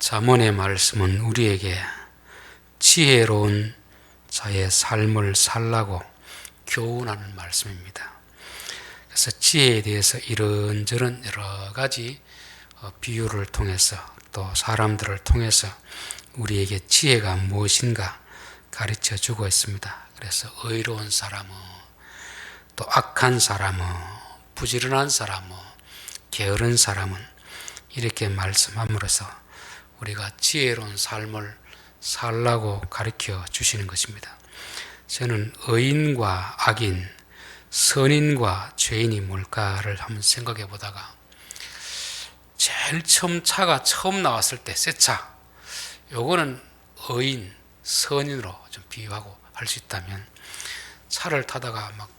잠언의 말씀은 우리에게 지혜로운 자의 삶을 살라고 교훈하는 말씀입니다. 그래서 지혜에 대해서 이런저런 여러 가지 비유를 통해서 또 사람들을 통해서 우리에게 지혜가 무엇인가 가르쳐 주고 있습니다. 그래서 의로운 사람은, 또 악한 사람은, 부지런한 사람은, 게으른 사람은, 이렇게 말씀함으로써 우리가 지혜로운 삶을 살라고 가르쳐 주시는 것입니다. 저는 의인과 악인, 선인과 죄인이 뭘까를 한번 생각해 보다가 제일 처음 차가 처음 나왔을 때 새 차, 요거는 의인, 선인으로 좀 비유하고 할 수 있다면, 차를 타다가 막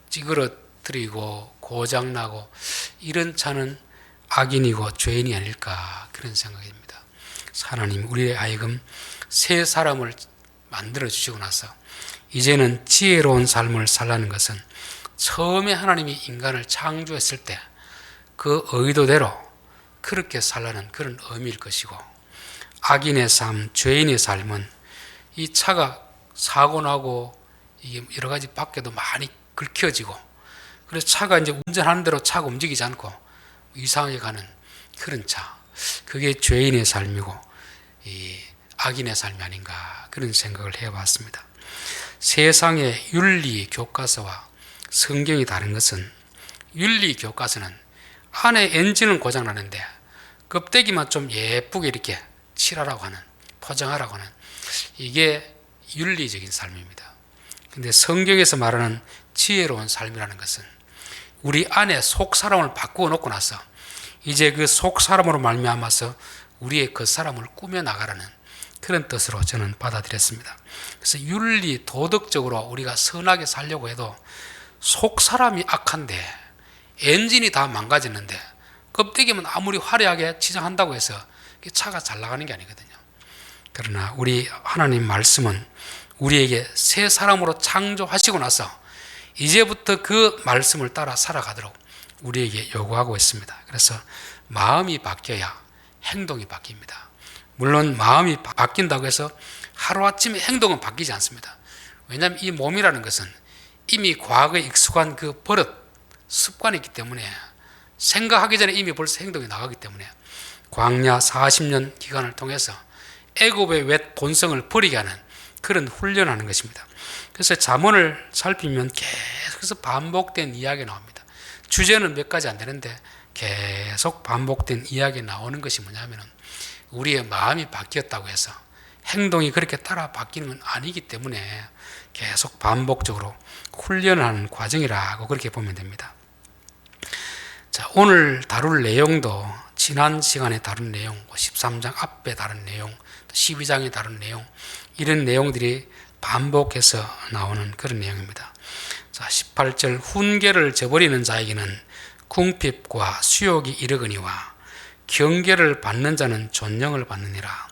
찌그러뜨리고 고장나고 이런 차는 악인이고 죄인이 아닐까, 그런 생각입니다. 하나님 우리의 하여금 새 사람을 만들어 주시고 나서 이제는 지혜로운 삶을 살라는 것은 처음에 하나님이 인간을 창조했을 때 그 의도대로 그렇게 살라는 그런 의미일 것이고, 악인의 삶, 죄인의 삶은 이 차가 사고나고 이게 여러 가지 밖에도 많이 긁혀지고, 그래서 차가 이제 운전하는 대로 차가 움직이지 않고 이상하게 가는 그런 차, 그게 죄인의 삶이고 이 악인의 삶이 아닌가, 그런 생각을 해봤습니다. 세상의 윤리 교과서와 성경이 다른 것은, 윤리 교과서는 안에 엔진은 고장나는데 껍데기만 좀 예쁘게 이렇게 칠하라고 하는, 포장하라고 하는, 이게 윤리적인 삶입니다. 근데 성경에서 말하는 지혜로운 삶이라는 것은 우리 안에 속 사람을 바꾸어 놓고 나서 이제 그 속 사람으로 말미암아서 우리의 그 사람을 꾸며 나가라는 그런 뜻으로 저는 받아들였습니다. 그래서 윤리, 도덕적으로 우리가 선하게 살려고 해도 속 사람이 악한데 엔진이 다 망가졌는데 껍데기만 아무리 화려하게 치장한다고 해서 차가 잘 나가는 게 아니거든요. 그러나 우리 하나님 말씀은 우리에게 새 사람으로 창조하시고 나서 이제부터 그 말씀을 따라 살아가도록 우리에게 요구하고 있습니다. 그래서 마음이 바뀌어야 행동이 바뀝니다. 물론 마음이 바뀐다고 해서 하루아침에 행동은 바뀌지 않습니다. 왜냐하면 이 몸이라는 것은 이미 과거에 익숙한 그 버릇, 습관이 있기 때문에 생각하기 전에 이미 벌써 행동이 나가기 때문에 광야 40년 기간을 통해서 애굽의 옛 본성을 버리게 하는 그런 훈련하는 것입니다. 그래서 잠언을 살피면 계속해서 반복된 이야기가 나옵니다. 주제는 몇 가지 안 되는데 계속 반복된 이야기가 나오는 것이 뭐냐면, 우리의 마음이 바뀌었다고 해서 행동이 그렇게 따라 바뀌는 건 아니기 때문에 계속 반복적으로 훈련을 하는 과정이라고 그렇게 보면 됩니다. 자, 오늘 다룰 내용도 지난 시간에 다룬 내용, 13장 앞에 다룬 내용, 12장에 다룬 내용, 이런 내용들이 반복해서 나오는 그런 내용입니다. 자, 18절, 훈계를 저버리는 자에게는 궁핍과 수욕이 이르거니와 경계를 받는 자는 존영을 받느니라.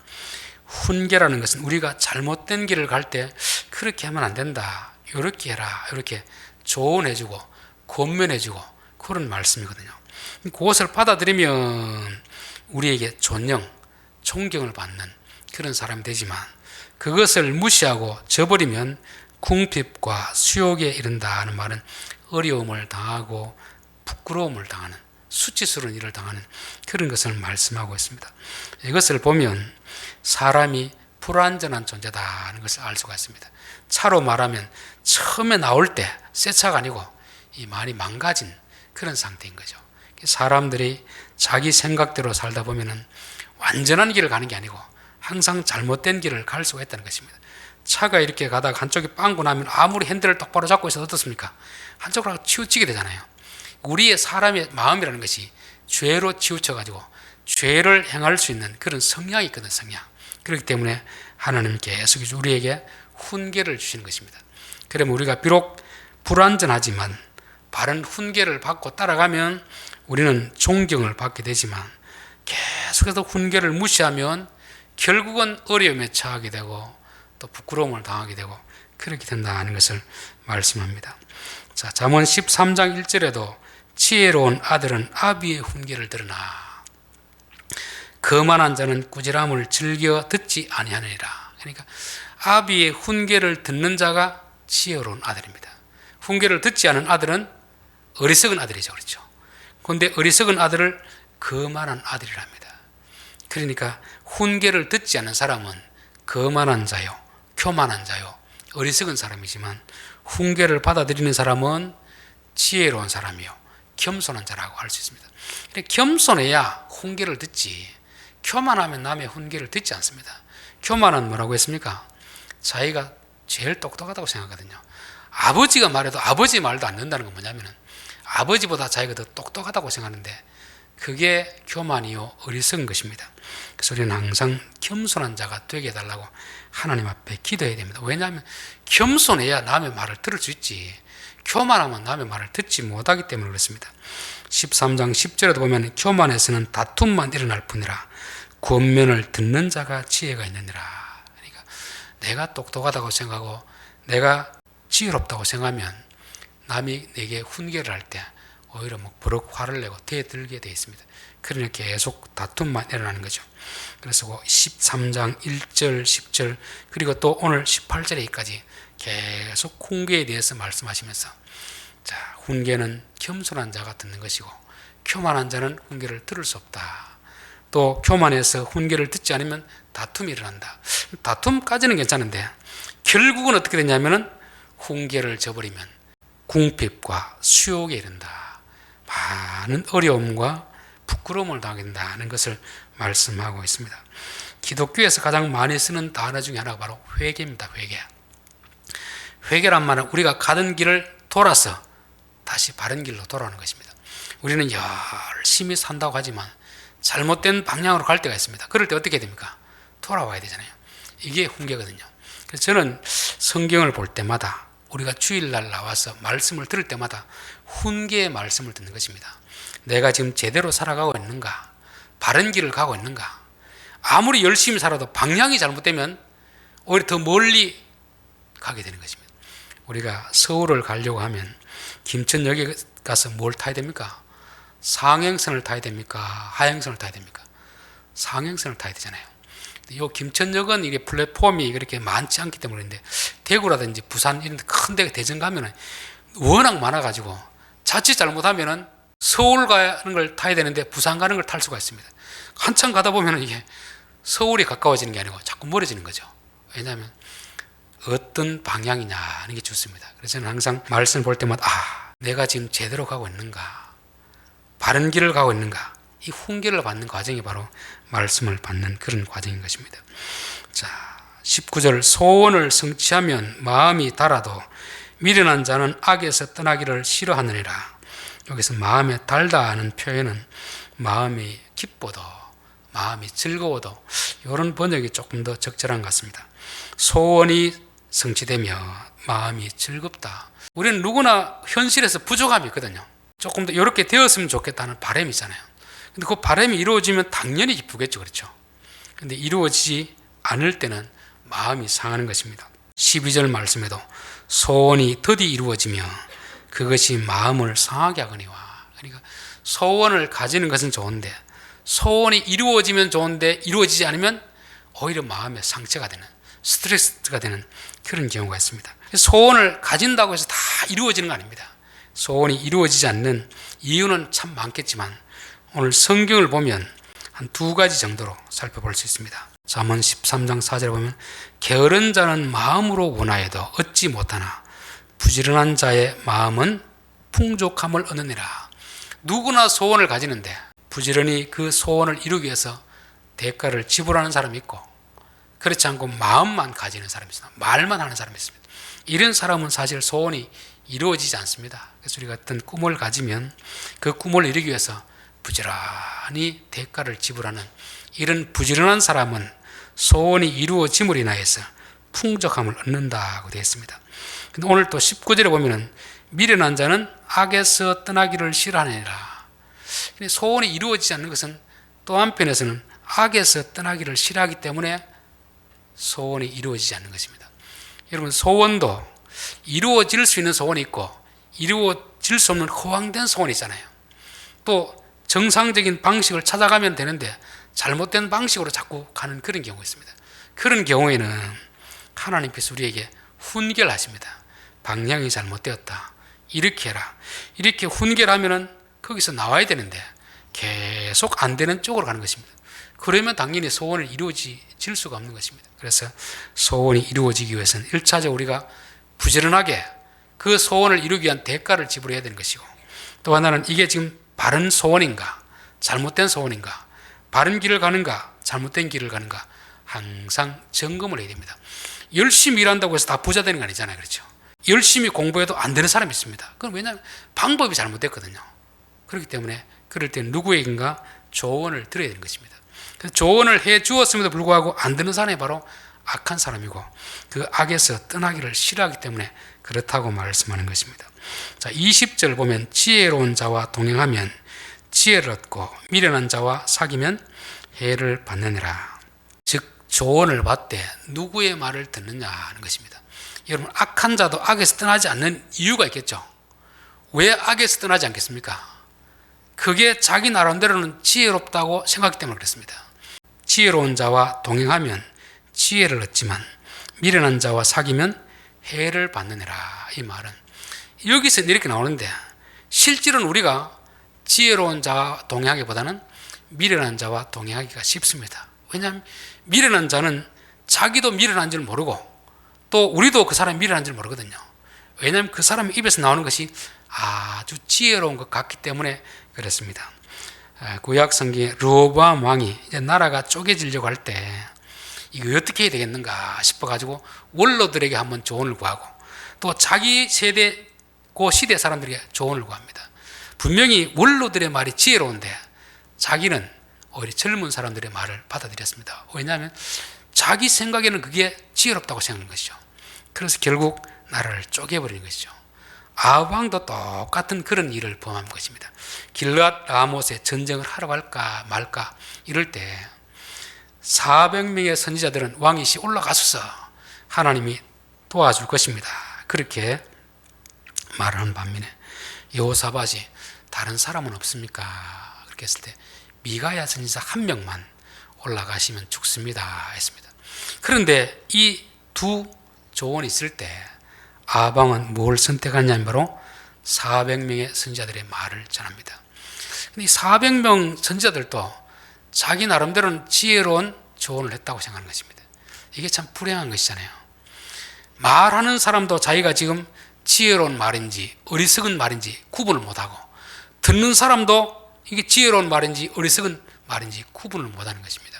훈계라는 것은 우리가 잘못된 길을 갈 때 그렇게 하면 안 된다, 이렇게 해라, 이렇게 조언해주고 권면해주고 그런 말씀이거든요. 그것을 받아들이면 우리에게 존영, 존경을 받는 그런 사람이 되지만, 그것을 무시하고 저버리면 궁핍과 수욕에 이른다는 말은 어려움을 당하고 부끄러움을 당하는, 수치스러운 일을 당하는 그런 것을 말씀하고 있습니다. 이것을 보면 사람이 불완전한 존재다는 것을 알 수가 있습니다. 차로 말하면 처음에 나올 때 새 차가 아니고 이 많이 망가진 그런 상태인 거죠. 사람들이 자기 생각대로 살다 보면은 완전한 길을 가는 게 아니고 항상 잘못된 길을 갈 수가 있다는 것입니다. 차가 이렇게 가다가 한쪽이 빵꾸 나면 아무리 핸들을 똑바로 잡고 있어도 어떻습니까? 한쪽으로 치우치게 되잖아요. 우리의 사람의 마음이라는 것이 죄로 치우쳐가지고 죄를 행할 수 있는 그런 성향이 있거든, 성향. 그렇기 때문에 하나님 계속 우리에게 훈계를 주시는 것입니다. 그러면 우리가 비록 불완전하지만 바른 훈계를 받고 따라가면 우리는 존경을 받게 되지만, 계속해서 훈계를 무시하면 결국은 어려움에 처하게 되고 또 부끄러움을 당하게 되고 그렇게 된다는 것을 말씀합니다. 자, 잠언 13장 1절에도 지혜로운 아들은 아비의 훈계를 들으나, 거만한 자는 꾸지람을 즐겨 듣지 아니하느니라. 그러니까 아비의 훈계를 듣는 자가 지혜로운 아들입니다. 훈계를 듣지 않은 아들은 어리석은 아들이죠. 그렇죠? 그런데 어리석은 아들을 거만한 아들이랍니다. 그러니까 훈계를 듣지 않는 사람은 거만한 자요, 교만한 자요, 어리석은 사람이지만 훈계를 받아들이는 사람은 지혜로운 사람이요, 겸손한 자라고 할 수 있습니다. 겸손해야 훈계를 듣지, 교만하면 남의 훈계를 듣지 않습니다. 교만은 뭐라고 했습니까? 자기가 제일 똑똑하다고 생각하거든요. 아버지가 말해도 아버지 말도 안 듣는다는 건 뭐냐면 아버지보다 자기가 더 똑똑하다고 생각하는데 그게 교만이요, 어리석은 것입니다. 그래서 우리는 항상 겸손한 자가 되게 해달라고 하나님 앞에 기도해야 됩니다. 왜냐하면 겸손해야 남의 말을 들을 수 있지, 교만하면 남의 말을 듣지 못하기 때문에 그렇습니다. 13장 10절에도 보면 교만에서는 다툼만 일어날 뿐이라 권면을 듣는 자가 지혜가 있느니라. 그러니까 내가 똑똑하다고 생각하고 내가 지혜롭다고 생각하면 남이 내게 훈계를 할 때 오히려 버럭 화를 내고 대들게 되어 있습니다. 그러니 계속 다툼만 일어나는 거죠. 그래서 13장 1절, 10절 그리고 또 오늘 18절에까지 계속 훈계에 대해서 말씀하시면서, 자, 훈계는 겸손한 자가 듣는 것이고 교만한 자는 훈계를 들을 수 없다. 또 교만해서 훈계를 듣지 않으면 다툼이 일어난다. 다툼까지는 괜찮은데 결국은 어떻게 되냐면은 훈계를 저버리면 궁핍과 수욕에 이른다. 많은 어려움과 부끄러움을 당하게 된다는 것을 말씀하고 있습니다. 기독교에서 가장 많이 쓰는 단어 중에 하나가 바로 회개입니다. 회개. 회개란 말은 우리가 가던 길을 돌아서 다시 바른 길로 돌아오는 것입니다. 우리는 열심히 산다고 하지만 잘못된 방향으로 갈 때가 있습니다. 그럴 때 어떻게 됩니까? 돌아와야 되잖아요. 이게 훈계거든요. 그래서 저는 성경을 볼 때마다 우리가 주일날 나와서 말씀을 들을 때마다 훈계의 말씀을 듣는 것입니다. 내가 지금 제대로 살아가고 있는가? 바른 길을 가고 있는가? 아무리 열심히 살아도 방향이 잘못되면 오히려 더 멀리 가게 되는 것입니다. 우리가 서울을 가려고 하면 김천역에 가서 뭘 타야 됩니까? 상행선을 타야 됩니까? 하행선을 타야 됩니까? 상행선을 타야 되잖아요. 이 김천역은 이게 플랫폼이 그렇게 많지 않기 때문인데 대구라든지 부산 이런 데 큰 데 대전 가면은 워낙 많아가지고 자칫 잘못하면은 서울 가는 걸 타야 되는데 부산 가는 걸 탈 수가 있습니다. 한참 가다 보면은 이게 서울이 가까워지는 게 아니고 자꾸 멀어지는 거죠. 왜냐하면 어떤 방향이냐 하는 게 좋습니다. 그래서 저는 항상 말씀 볼 때마다 내가 지금 제대로 가고 있는가, 바른 길을 가고 있는가, 이 훈계를 받는 과정이 바로 말씀을 받는 그런 과정인 것입니다. 자, 19절 소원을 성취하면 마음이 달아도 미련한 자는 악에서 떠나기를 싫어하느니라. 여기서 마음에 달다 하는 표현은 마음이 기뻐도 마음이 즐거워도 이런 번역이 조금 더 적절한 것 같습니다. 소원이 성취되며 마음이 즐겁다. 우리는 누구나 현실에서 부족함이 있거든요. 조금 더 이렇게 되었으면 좋겠다는 바람이 있잖아요. 근데 그 바람이 이루어지면 당연히 기쁘겠죠. 그렇죠? 근데 이루어지지 않을 때는 마음이 상하는 것입니다. 12절 말씀에도 소원이 더디 이루어지며 그것이 마음을 상하게 하거니와. 그러니까 소원을 가지는 것은 좋은데 소원이 이루어지면 좋은데 이루어지지 않으면 오히려 마음에 상처가 되는, 스트레스가 되는 그런 경우가 있습니다. 소원을 가진다고 해서 다 이루어지는 거 아닙니다. 소원이 이루어지지 않는 이유는 참 많겠지만 오늘 성경을 보면 한 두 가지 정도로 살펴볼 수 있습니다. 잠언 13장 4절에 보면 게으른 자는 마음으로 원하여도 얻지 못하나 부지런한 자의 마음은 풍족함을 얻느니라. 누구나 소원을 가지는데 부지런히 그 소원을 이루기 위해서 대가를 지불하는 사람이 있고 그렇지 않고 마음만 가지는 사람이 있습니다. 말만 하는 사람이 있습니다. 이런 사람은 사실 소원이 이루어지지 않습니다. 그래서 우리가 어떤 꿈을 가지면 그 꿈을 이루기 위해서 부지런히 대가를 지불하는 이런 부지런한 사람은 소원이 이루어짐을 인하여서 풍족함을 얻는다고 되어 있습니다. 근데 오늘 또 19절에 보면은 미련한 자는 악에서 떠나기를 싫어하느니라. 소원이 이루어지지 않는 것은 또 한편에서는 악에서 떠나기를 싫어하기 때문에 소원이 이루어지지 않는 것입니다. 여러분, 소원도 이루어질 수 있는 소원이 있고 이루어질 수 없는 허황된 소원이 있잖아요. 또 정상적인 방식을 찾아가면 되는데 잘못된 방식으로 자꾸 가는 그런 경우가 있습니다. 그런 경우에는 하나님께서 우리에게 훈계하십니다. 방향이 잘못되었다. 이렇게 해라. 이렇게 훈계하면은 거기서 나와야 되는데 계속 안 되는 쪽으로 가는 것입니다. 그러면 당연히 소원을 이루어질 수가 없는 것입니다. 그래서 소원이 이루어지기 위해서는 1차적으로 우리가 부지런하게 그 소원을 이루기 위한 대가를 지불해야 되는 것이고, 또 하나는 이게 지금 바른 소원인가 잘못된 소원인가, 바른 길을 가는가 잘못된 길을 가는가 항상 점검을 해야 됩니다. 열심히 일한다고 해서 다 부자 되는 거 아니잖아요. 그렇죠? 열심히 공부해도 안 되는 사람이 있습니다. 그건 왜냐하면 방법이 잘못됐거든요. 그렇기 때문에 그럴 때는 누구에게인가 조언을 들어야 되는 것입니다. 조언을 해 주었음에도 불구하고 안 되는 사람이 바로 악한 사람이고, 그 악에서 떠나기를 싫어하기 때문에 그렇다고 말씀하는 것입니다. 자, 20절 보면 지혜로운 자와 동행하면 지혜를 얻고 미련한 자와 사귀면 해를 받느니라. 즉 조언을 받되 누구의 말을 듣느냐 하는 것입니다. 여러분, 악한 자도 악에서 떠나지 않는 이유가 있겠죠. 왜 악에서 떠나지 않겠습니까? 그게 자기 나름대로는 지혜롭다고 생각하기 때문에 그렇습니다. 지혜로운 자와 동행하면 지혜를 얻지만 미련한 자와 사귀면 해를 받느니라. 이 말은 여기서 이렇게 나오는데, 실제로는 우리가 지혜로운 자와 동행하기보다는 미련한 자와 동행하기가 쉽습니다. 왜냐하면 미련한 자는 자기도 미련한 줄 모르고 또 우리도 그 사람이 미련한 줄 모르거든요. 왜냐하면 그 사람 입에서 나오는 것이 아주 지혜로운 것 같기 때문에 그렇습니다. 구약 성경에 르호보암 왕이 이제 나라가 쪼개지려고 할 때 이거 어떻게 해야 되겠는가 싶어가지고 원로들에게 한번 조언을 구하고, 또 자기 세대 그 시대 사람들에게 조언을 구합니다. 분명히 원로들의 말이 지혜로운데 자기는 오히려 젊은 사람들의 말을 받아들였습니다. 왜냐하면 자기 생각에는 그게 지혜롭다고 생각하는 것이죠. 그래서 결국 나라를 쪼개버리는 것이죠. 아합 왕도 똑같은 그런 일을 범한 것입니다. 길르앗 라못에 전쟁을 하러 갈까 말까 이럴 때 400명의 선지자들은 왕이 올라가소서 하나님이 도와줄 것입니다. 그렇게 말하는 반면에 여호사밧이 다른 사람은 없습니까? 그렇게 했을 때 미가야 선지자 한 명만 올라가시면 죽습니다 했습니다. 그런데 이 두 조언이 있을 때 아합 왕은 뭘 선택하냐면 바로 400명의 선지자들의 말을 전합니다. 근데 이 400명 선지자들도 자기 나름대로는 지혜로운 조언을 했다고 생각하는 것입니다. 이게 참 불행한 것이잖아요. 말하는 사람도 자기가 지금 지혜로운 말인지 어리석은 말인지 구분을 못하고, 듣는 사람도 이게 지혜로운 말인지 어리석은 말인지 구분을 못하는 것입니다.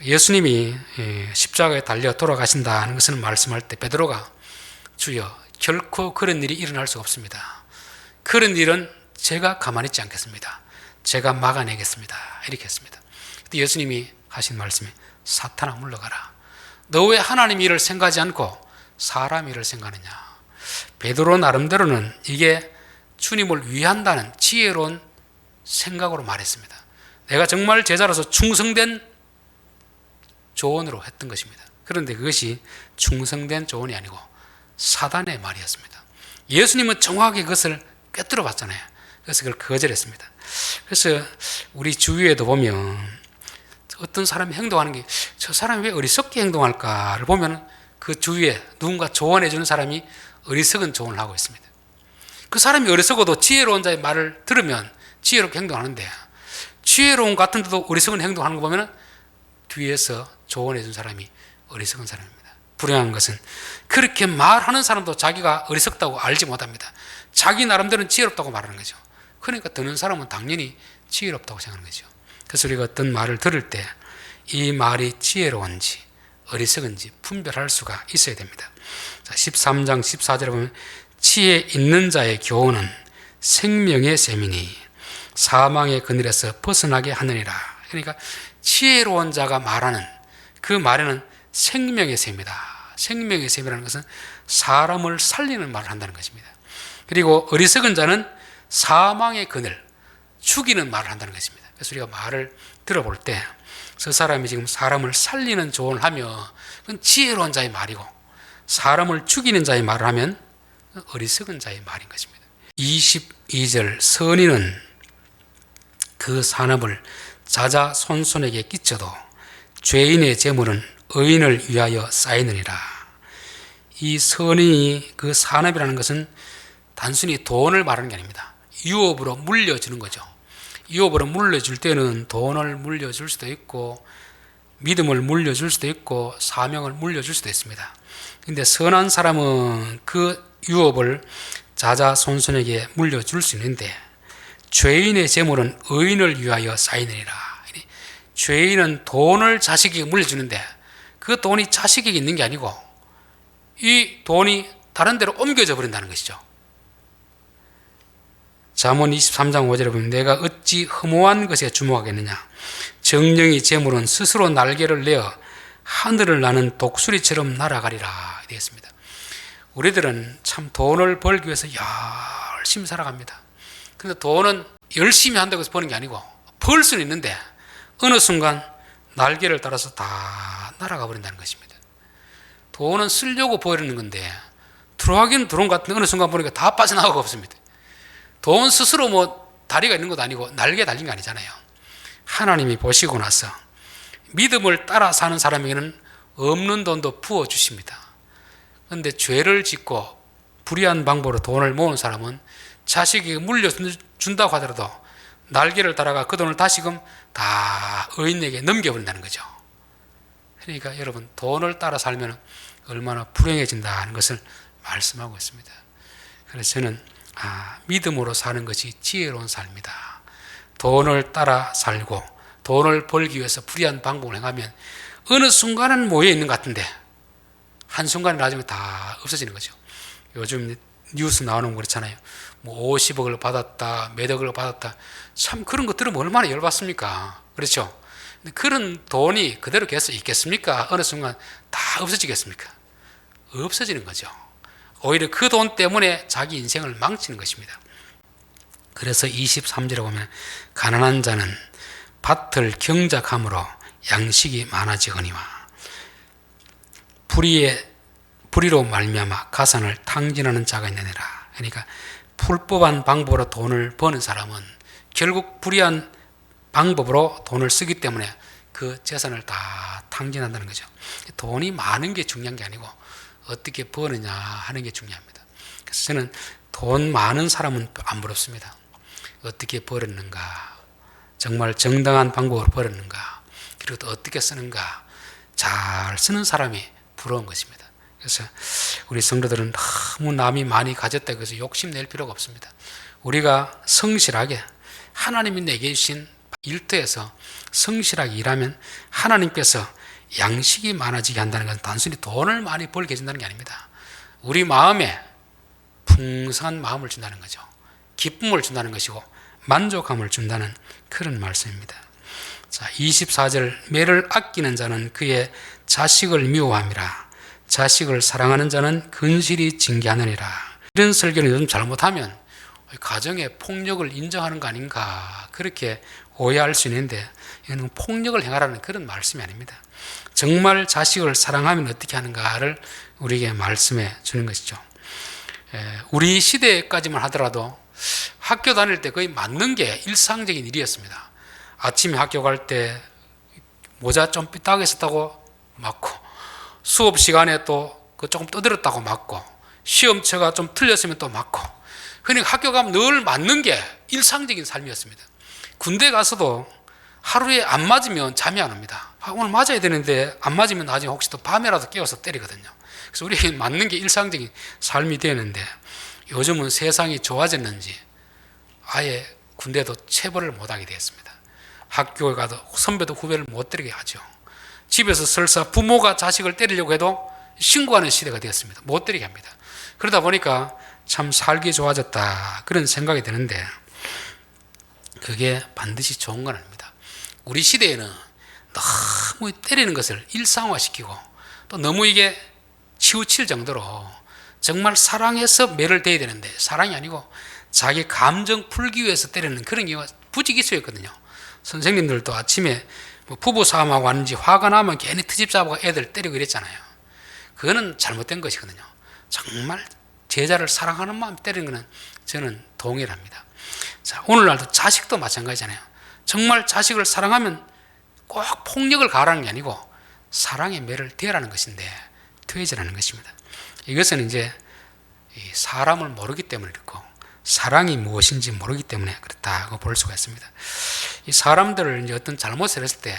예수님이 십자가에 달려 돌아가신다는 것을 말씀할 때 베드로가 주여 결코 그런 일이 일어날 수 없습니다. 그런 일은 제가 가만히 있지 않겠습니다. 제가 막아내겠습니다. 이렇게 했습니다. 그때 예수님이 하신 말씀이 사탄아 물러가라. 너 왜 하나님 일을 생각하지 않고 사람 일을 생각하느냐. 베드로 나름대로는 이게 주님을 위한다는 지혜로운 생각으로 말했습니다. 내가 정말 제자로서 충성된 조언으로 했던 것입니다. 그런데 그것이 충성된 조언이 아니고 사단의 말이었습니다. 예수님은 정확하게 그것을 꿰뚫어 봤잖아요. 그래서 그걸 거절했습니다. 그래서 우리 주위에도 보면 어떤 사람이 행동하는 게 저 사람이 왜 어리석게 행동할까를 보면 그 주위에 누군가 조언해 주는 사람이 어리석은 조언을 하고 있습니다. 그 사람이 어리석어도 지혜로운 자의 말을 들으면 지혜롭게 행동하는데, 지혜로운 것 같은데도 어리석은 행동하는 거 보면 뒤에서 조언해 준 사람이 어리석은 사람입니다. 불행한 것은 그렇게 말하는 사람도 자기가 어리석다고 알지 못합니다. 자기 나름대로는 지혜롭다고 말하는 거죠. 그러니까 듣는 사람은 당연히 지혜롭다고 생각하는 거죠. 그래서 우리가 어떤 말을 들을 때 이 말이 지혜로운지 어리석은지 분별할 수가 있어야 됩니다. 13장 14절에 보면 지혜 있는 자의 교훈은 생명의 셈이니 사망의 그늘에서 벗어나게 하느니라. 그러니까 지혜로운 자가 말하는 그 말에는 생명의 셈이다. 생명의 셈이라는 것은 사람을 살리는 말을 한다는 것입니다. 그리고 어리석은 자는 사망의 그늘, 죽이는 말을 한다는 것입니다. 그래서 우리가 말을 들어볼 때 저 사람이 지금 사람을 살리는 조언을 하며 그건 지혜로운 자의 말이고, 사람을 죽이는 자의 말을 하면 어리석은 자의 말인 것입니다. 22절 선인은 그 산업을 자자손손에게 끼쳐도 죄인의 재물은 의인을 위하여 쌓이느니라. 이 선인이 그 산업이라는 것은 단순히 돈을 말하는 게 아닙니다. 유업으로 물려주는 거죠. 유업으로 물려줄 때는 돈을 물려줄 수도 있고 믿음을 물려줄 수도 있고 사명을 물려줄 수도 있습니다. 근데 선한 사람은 그 유업을 자자손손에게 물려줄 수 있는데 죄인의 재물은 의인을 위하여 쌓이느니라. 죄인은 돈을 자식에게 물려주는데 그 돈이 자식에게 있는 게 아니고 이 돈이 다른 데로 옮겨져 버린다는 것이죠. 잠언 23장 5절에 보면 내가 어찌 허무한 것에 주목하겠느냐. 정령이 재물은 스스로 날개를 내어 하늘을 나는 독수리처럼 날아가리라 되었습니다. 우리들은 참 돈을 벌기 위해서 열심히 살아갑니다. 그런데 돈은 열심히 한다고 해서 버는 게 아니고 벌 수는 있는데 어느 순간 날개를 따라서 다 날아가 버린다는 것입니다. 돈은 쓰려고 버리는 건데 들어가긴 들어온 것 같은데 어느 순간 보니까 다 빠져나가고 없습니다. 돈 스스로 뭐 다리가 있는 것도 아니고 날개 달린 게 아니잖아요. 하나님이 보시고 나서 믿음을 따라 사는 사람에게는 없는 돈도 부어주십니다. 그런데 죄를 짓고 불의한 방법으로 돈을 모은 사람은 자식에게 물려준다고 하더라도 날개를 달아가 그 돈을 다시금 다 의인에게 넘겨버린다는 거죠. 그러니까 여러분 돈을 따라 살면 얼마나 불행해진다는 것을 말씀하고 있습니다. 그래서 저는 믿음으로 사는 것이 지혜로운 삶이다. 돈을 따라 살고 돈을 벌기 위해서 불의한 방법을 행하면 어느 순간은 모여 있는 것 같은데 한순간에 나중에 다 없어지는 거죠. 요즘 뉴스 나오는 거 그렇잖아요. 뭐 50억을 받았다, 몇 억을 받았다. 참 그런 것 들으면 얼마나 열받습니까? 그렇죠? 근데 그런 돈이 그대로 계속 있겠습니까? 어느 순간 다 없어지겠습니까? 없어지는 거죠. 오히려 그 돈 때문에 자기 인생을 망치는 것입니다. 그래서 23절에 보면 가난한 자는 밭을 경작함으로 양식이 많아지거니와 불의로 말미암아 가산을 탕진하는 자가 있느니라. 그러니까 불법한 방법으로 돈을 버는 사람은 결국 불의한 방법으로 돈을 쓰기 때문에 그 재산을 다 탕진한다는 거죠. 돈이 많은 게 중요한 게 아니고 어떻게 버느냐 하는 게 중요합니다. 그래서 저는 돈 많은 사람은 안 부럽습니다. 어떻게 벌었는가, 정말 정당한 방법으로 벌었는가, 그리고 또 어떻게 쓰는가, 잘 쓰는 사람이 부러운 것입니다. 그래서 우리 성도들은 너무 남이 많이 가졌다고 해서 욕심낼 필요가 없습니다. 우리가 성실하게 하나님이 내게 주신 일터에서 성실하게 일하면 하나님께서 양식이 많아지게 한다는 것은 단순히 돈을 많이 벌게 해준다는 게 아닙니다. 우리 마음에 풍성한 마음을 준다는 거죠. 기쁨을 준다는 것이고 만족감을 준다는 그런 말씀입니다. 자, 24절 매를 아끼는 자는 그의 자식을 미워함이라. 자식을 사랑하는 자는 근실이 징계하느니라. 이런 설교는 요즘 잘못하면 가정의 폭력을 인정하는 거 아닌가 그렇게 오해할 수 있는데 이건 폭력을 행하라는 그런 말씀이 아닙니다. 정말 자식을 사랑하면 어떻게 하는가를 우리에게 말씀해 주는 것이죠. 우리 시대까지만 하더라도 학교 다닐 때 거의 맞는 게 일상적인 일이었습니다. 아침에 학교 갈 때 모자 좀 삐딱하게 썼다고 맞고, 수업 시간에 또 조금 떠들었다고 맞고, 시험처가 좀 틀렸으면 또 맞고, 그러니까 학교 가면 늘 맞는 게 일상적인 삶이었습니다. 군대 가서도 하루에 안 맞으면 잠이 안 옵니다. 오늘 맞아야 되는데 안 맞으면 나중에 혹시 또 밤에라도 깨워서 때리거든요. 그래서 우리에게 맞는 게 일상적인 삶이 되는데 요즘은 세상이 좋아졌는지 아예 군대도 체벌을 못하게 되었습니다. 학교에 가도 선배도 후배를 못 때리게 하죠. 집에서 설사 부모가 자식을 때리려고 해도 신고하는 시대가 되었습니다. 못 때리게 합니다. 그러다 보니까 참 살기 좋아졌다 그런 생각이 드는데 그게 반드시 좋은 건 아닙니다. 우리 시대에는 너무 때리는 것을 일상화시키고 또 너무 이게 치우칠 정도로 정말 사랑해서 매를 대야 되는데 사랑이 아니고 자기 감정 풀기 위해서 때리는 그런 경우가 부지기수였거든요. 선생님들도 아침에 부부 싸움하고 왔는지 화가 나면 괜히 트집 잡고 애들 때리고 이랬잖아요. 그거는 잘못된 것이거든요. 정말 제자를 사랑하는 마음 때리는 것은 저는 동일합니다. 자, 오늘날도 자식도 마찬가지잖아요. 정말 자식을 사랑하면 꼭 폭력을 가하라는 게 아니고 사랑의 매를 대라는 것인데 퇴해지라는 것입니다. 이것은 이제 사람을 모르기 때문에 그렇고 사랑이 무엇인지 모르기 때문에 그렇다고 볼 수가 있습니다. 이 사람들을 이제 어떤 잘못을 했을 때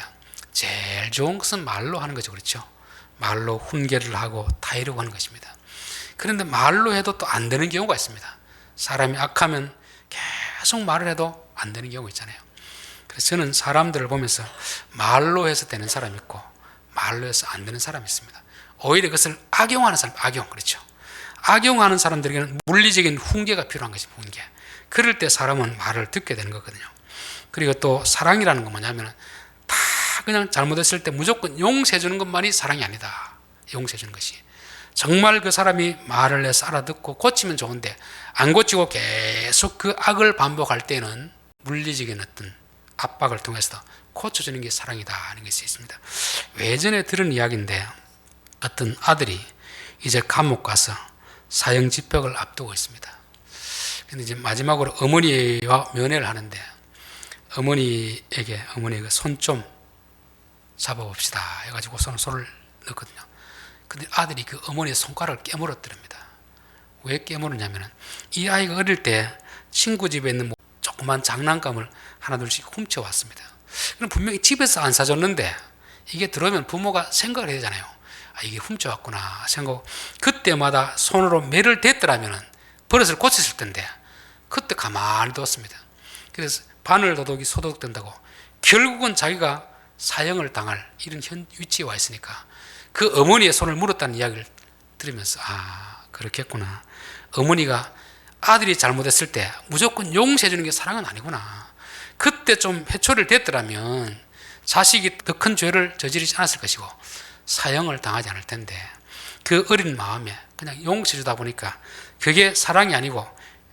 제일 좋은 것은 말로 하는 거죠. 그렇죠? 말로 훈계를 하고 타이르고 하는 것입니다. 그런데 말로 해도 또 안 되는 경우가 있습니다. 사람이 악하면 계속 말을 해도 안 되는 경우가 있잖아요. 그래서 저는 사람들을 보면서 말로 해서 되는 사람이 있고 말로 해서 안 되는 사람이 있습니다. 오히려 그것을 악용하는 사람, 악용, 그렇죠. 악용하는 사람들에게는 물리적인 훈계가 필요한 것이 훈계. 그럴 때 사람은 말을 듣게 되는 거거든요. 그리고 또 사랑이라는 건 뭐냐면 다 그냥 잘못했을 때 무조건 용서해 주는 것만이 사랑이 아니다. 용서해 주는 것이. 정말 그 사람이 말을 해서 알아듣고 고치면 좋은데 안 고치고 계속 그 악을 반복할 때는 물리적인 어떤 압박을 통해서 고쳐주는 게 사랑이다 하는 것이 있습니다. 예전에 들은 이야기인데 어떤 아들이 이제 감옥 가서 사형 집행을 앞두고 있습니다. 근데 이제 마지막으로 어머니와 면회를 하는데 어머니에게 손 좀 잡아봅시다 해가지고 손을 넣거든요. 근데 아들이 그 어머니의 손가락을 깨물었더랍니다. 왜 깨물었냐면은 이 아이가 어릴 때 친구 집에 있는 조그만 장난감을 하나둘씩 훔쳐왔습니다. 그럼 분명히 집에서 안 사줬는데 이게 들어오면 부모가 생각을 해야 되잖아요. 아, 이게 훔쳐왔구나 생각하고 그때마다 손으로 매를 댔더라면 버릇을 고쳤을 텐데 그때 가만히 뒀습니다. 그래서 바늘도둑이 소독된다고 결국은 자기가 사형을 당할 이런 위치에 와 있으니까 그 어머니의 손을 물었다는 이야기를 들으면서 아 그렇겠구나. 어머니가 아들이 잘못했을 때 무조건 용서해 주는 게 사랑은 아니구나. 그때 좀 회초리를 댔더라면 자식이 더 큰 죄를 저지르지 않았을 것이고 사형을 당하지 않을 텐데 그 어린 마음에 그냥 용서해 주다 보니까 그게 사랑이 아니고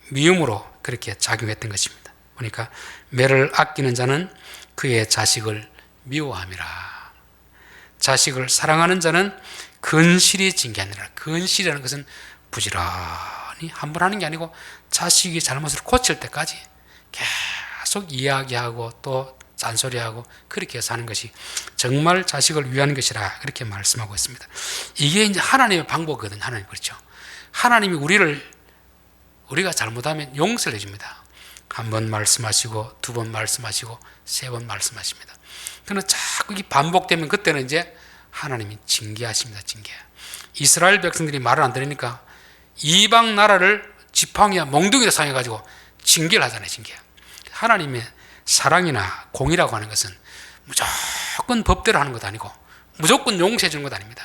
미움으로 그렇게 작용했던 것입니다. 보니까 매를 아끼는 자는 그의 자식을 미워함이라. 자식을 사랑하는 자는 근실이 징계하느니라. 근실이라는 것은 부지런히 한 번 하는 게 아니고 자식이 잘못을 고칠 때까지 계속 이야기하고 또 잔소리하고 그렇게 사는 것이 정말 자식을 위한 것이라 그렇게 말씀하고 있습니다. 이게 이제 하나님의 방법이거든요. 하나님 그렇죠. 하나님이 우리가 잘못하면 용서를 해줍니다. 한 번 말씀하시고 두 번 말씀하시고 세 번 말씀하십니다. 그러나 자꾸 이게 반복되면 그때는 이제 하나님이 징계하십니다. 징계. 이스라엘 백성들이 말을 안 들으니까 이방 나라를 지팡이와 몽둥이로 사용해가지고 징계를 하잖아요. 징계. 하나님의 사랑이나 공의라고 하는 것은 무조건 법대로 하는 것도 아니고 무조건 용서해 주는 것도 아닙니다.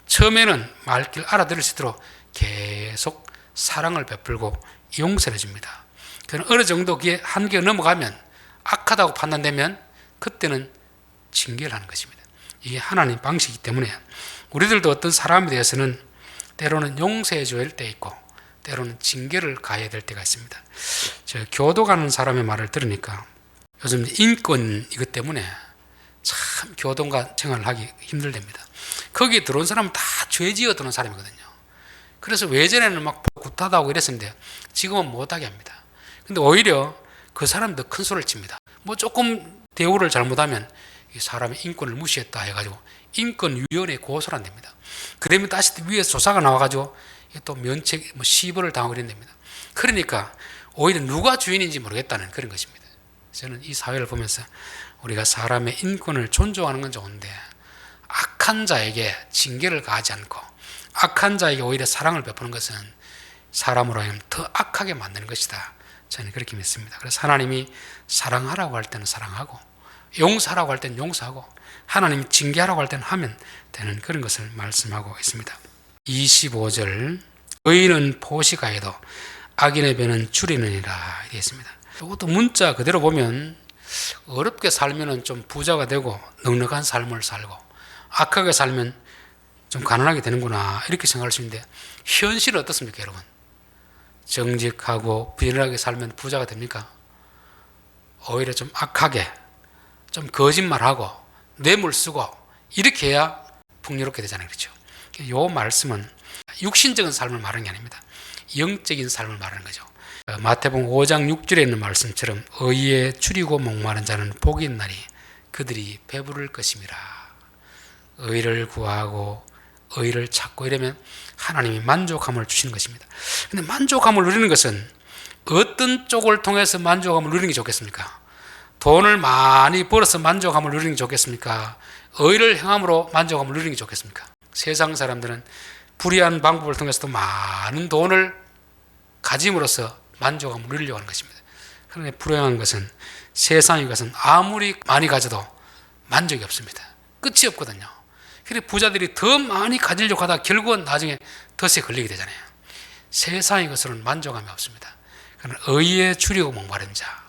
처음에는 말길 알아들을 수 있도록 계속 사랑을 베풀고 용서를 해줍니다. 그는 어느 정도 그게 한계가 넘어가면 악하다고 판단되면 그때는 징계를 하는 것입니다. 이게 하나님 방식이기 때문에 우리들도 어떤 사람에 대해서는 때로는 용서해 줘야 할 때 있고 때로는 징계를 가해야 될 때가 있습니다. 저 교도 가는 사람의 말을 들으니까 요즘 인권 이것 때문에 참 교도관 생활을 하기 힘들답니다. 거기에 들어온 사람은 다 죄지어 들어온 사람이거든요. 그래서 예전에는 막 굿하다고 이랬었는데 지금은 못하게 합니다. 근데 오히려 그 사람이 더 큰 소리를 칩니다. 뭐 조금 대우를 잘못하면 이 사람의 인권을 무시했다 해가지고 인권위원회에 고소를 한답니다. 그러면 다시 위에서 조사가 나와가지고 또 면책, 시벌을 당하고 이런답니다. 그러니까 오히려 누가 주인인지 모르겠다는 그런 것입니다. 저는 이 사회를 보면서 우리가 사람의 인권을 존중하는 건 좋은데 악한 자에게 징계를 가하지 않고 악한 자에게 오히려 사랑을 베푸는 것은 사람으로 하여금 더 악하게 만드는 것이다. 저는 그렇게 믿습니다. 그래서 하나님이 사랑하라고 할 때는 사랑하고 용서하라고 할 때는 용서하고 하나님이 징계하라고 할 때는 하면 되는 그런 것을 말씀하고 있습니다. 25절 의인은 포식하여도 악인의 배는 줄이느니라 되어 있습니다. 이것도 문자 그대로 보면 어렵게 살면 좀 부자가 되고 넉넉한 삶을 살고 악하게 살면 좀 가난하게 되는구나 이렇게 생각할 수 있는데 현실은 어떻습니까 여러분? 정직하고 부지런하게 살면 부자가 됩니까? 오히려 좀 악하게 좀 거짓말하고 뇌물 쓰고 이렇게 해야 풍요롭게 되잖아요. 그렇죠? 이 말씀은 육신적인 삶을 말하는 게 아닙니다. 영적인 삶을 말하는 거죠. 마태복음 5장 6절에 있는 말씀처럼 의에 추리고 목마른 자는 복이 있나니 그들이 배부를 것임이라. 의를 구하고 의를 찾고 이러면 하나님이 만족함을 주시는 것입니다. 근데 만족함을 누리는 것은 어떤 쪽을 통해서 만족함을 누리는 게 좋겠습니까? 돈을 많이 벌어서 만족함을 누리는 게 좋겠습니까? 의를 행함으로 만족함을 누리는 게 좋겠습니까? 세상 사람들은 불의한 방법을 통해서도 많은 돈을 가짐으로써 만족함을 누리려고 하는 것입니다. 그런데 불행한 것은 세상의 것은 아무리 많이 가져도 만족이 없습니다. 끝이 없거든요. 그래서 부자들이 더 많이 가지려고 하다 결국은 나중에 덫에 걸리게 되잖아요. 세상의 것으로는 만족함이 없습니다. 그러나 의에 추리고 목마른 자,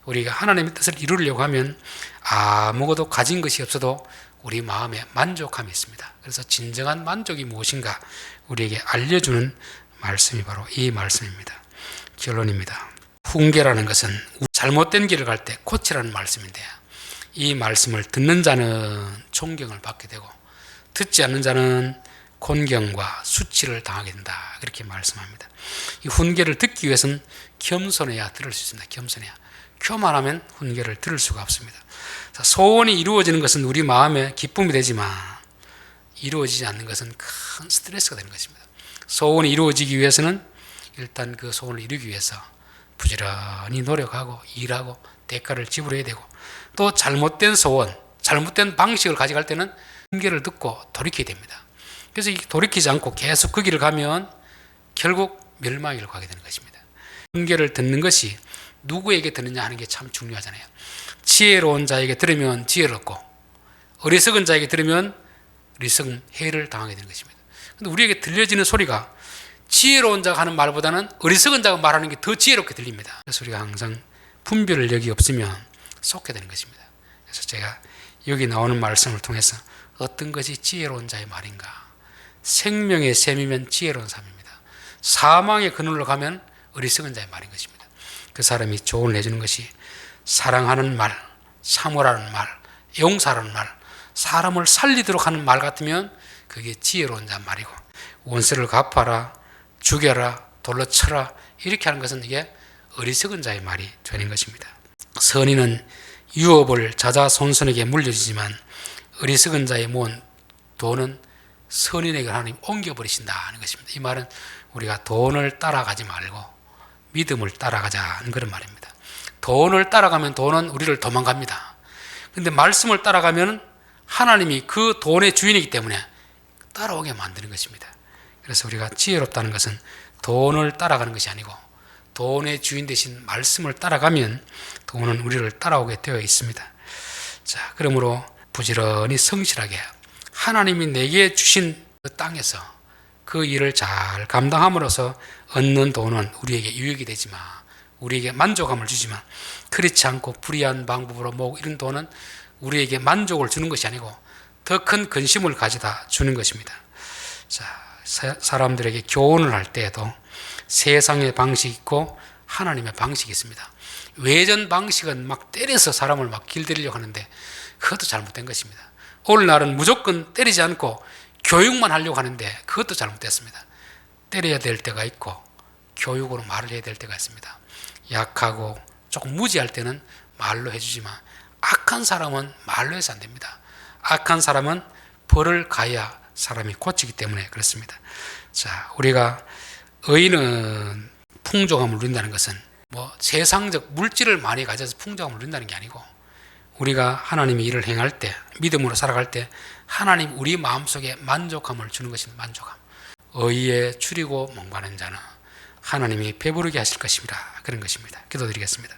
우리가 하나님의 뜻을 이루려고 하면 아무것도 가진 것이 없어도 우리 마음에 만족함이 있습니다. 그래서 진정한 만족이 무엇인가 우리에게 알려주는 말씀이 바로 이 말씀입니다. 결론입니다. 훈계라는 것은 잘못된 길을 갈 때 고치라는 말씀인데요. 이 말씀을 듣는 자는 존경을 받게 되고 듣지 않는 자는 곤경과 수치를 당하게 된다. 그렇게 말씀합니다. 이 훈계를 듣기 위해서는 겸손해야 들을 수 있습니다. 겸손해야. 교만하면 훈계를 들을 수가 없습니다. 소원이 이루어지는 것은 우리 마음에 기쁨이 되지만 이루어지지 않는 것은 큰 스트레스가 되는 것입니다. 소원이 이루어지기 위해서는 일단 그 소원을 이루기 위해서 부지런히 노력하고 일하고 대가를 지불해야 되고 또 잘못된 소원, 잘못된 방식을 가져갈 때는 훈계를 듣고 돌이켜야 됩니다. 그래서 돌이키지 않고 계속 그 길을 가면 결국 멸망의 길을 가게 되는 것입니다. 훈계를 듣는 것이 누구에게 듣느냐 하는 게 참 중요하잖아요. 지혜로운 자에게 들으면 지혜를 얻고 어리석은 자에게 들으면 어리석은 해를 당하게 되는 것입니다. 그런데 우리에게 들려지는 소리가 지혜로운 자가 하는 말보다는 어리석은 자가 말하는 게 더 지혜롭게 들립니다. 그래서 우리가 항상 분별을 여기 없으면 속게 되는 것입니다. 그래서 제가 여기 나오는 말씀을 통해서 어떤 것이 지혜로운 자의 말인가? 생명의 셈이면 지혜로운 삶입니다. 사망의 그늘로 가면 어리석은 자의 말인 것입니다. 그 사람이 조언을 해주는 것이 사랑하는 말, 사모라는 말, 용서하는 말, 사람을 살리도록 하는 말 같으면 그게 지혜로운 자 말이고 원수를 갚아라, 죽여라, 돌로 쳐라 이렇게 하는 것은 이게 어리석은 자의 말이 되는 것입니다. 선인은 유업을 자자손손에게 물려주지만 어리석은 자의 모은 돈은 선인에게 하나님 옮겨버리신다는 것입니다. 이 말은 우리가 돈을 따라가지 말고 믿음을 따라가자는 그런 말입니다. 돈을 따라가면 돈은 우리를 도망갑니다. 그런데 말씀을 따라가면 하나님이 그 돈의 주인이기 때문에 따라오게 만드는 것입니다. 그래서 우리가 지혜롭다는 것은 돈을 따라가는 것이 아니고 돈의 주인 대신 말씀을 따라가면 돈은 우리를 따라오게 되어 있습니다. 자, 그러므로 부지런히 성실하게 하나님이 내게 주신 그 땅에서 그 일을 잘 감당함으로써 얻는 돈은 우리에게 유익이 되지만 우리에게 만족감을 주지만 그렇지 않고 불의한 방법으로 모으고 이런 돈은 우리에게 만족을 주는 것이 아니고 더 큰 근심을 가져다 주는 것입니다. 자, 사람들에게 교훈을 할 때에도 세상의 방식이 있고 하나님의 방식이 있습니다. 외전 방식은 막 때려서 사람을 막 길들이려고 하는데 그것도 잘못된 것입니다. 오늘날은 무조건 때리지 않고 교육만 하려고 하는데 그것도 잘못됐습니다. 때려야 될 때가 있고 교육으로 말을 해야 될 때가 있습니다. 약하고 조금 무지할 때는 말로 해주지만 악한 사람은 말로 해서 안 됩니다. 악한 사람은 벌을 가야 사람이 고치기 때문에 그렇습니다. 자, 우리가 의인은 풍족함을 누린다는 것은 뭐 세상적 물질을 많이 가져서 풍족함을 누린다는 게 아니고 우리가 하나님의 일을 행할 때 믿음으로 살아갈 때 하나님 우리 마음속에 만족함을 주는 것이 만족함. 의에 추리고 목마른 자는 하나님이 배부르게 하실 것입니다. 그런 것입니다. 기도드리겠습니다.